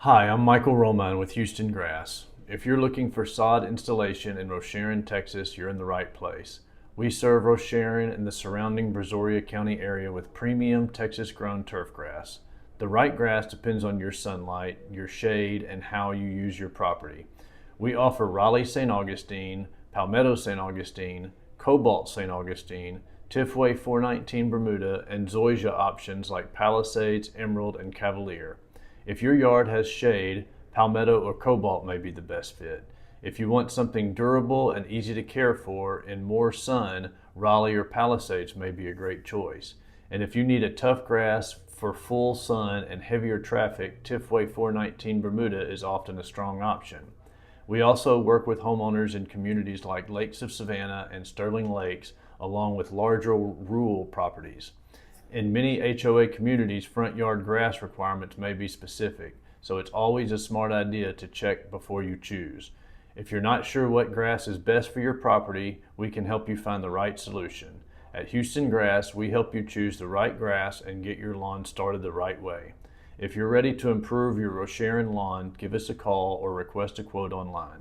Hi, I'm Michael Romine with Houston Grass. If you're looking for sod installation in Rosharon, Texas, you're in the right place. We serve Rosharon and the surrounding Brazoria County area with premium Texas-grown turf grass. The right grass depends on your sunlight, your shade, and how you use your property. We offer Raleigh St. Augustine, Palmetto St. Augustine, Cobalt St. Augustine, Tifway 419 Bermuda, and Zoysia options like Palisades, Emerald, and Cavalier. If your yard has shade, Palmetto or Cobalt may be the best fit. If you want something durable and easy to care for in more sun, Raleigh or Palisades may be a great choice. And if you need a tough grass for full sun and heavier traffic, Tifway 419 Bermuda is often a strong option. We also work with homeowners in communities like Lakes of Savannah and Sterling Lakes, along with larger rural properties. In many HOA communities, front yard grass requirements may be specific, so it's always a smart idea to check before you choose. If you're not sure what grass is best for your property, we can help you find the right solution. At Houston Grass, we help you choose the right grass and get your lawn started the right way. If you're ready to improve your Rosharon lawn, give us a call or request a quote online.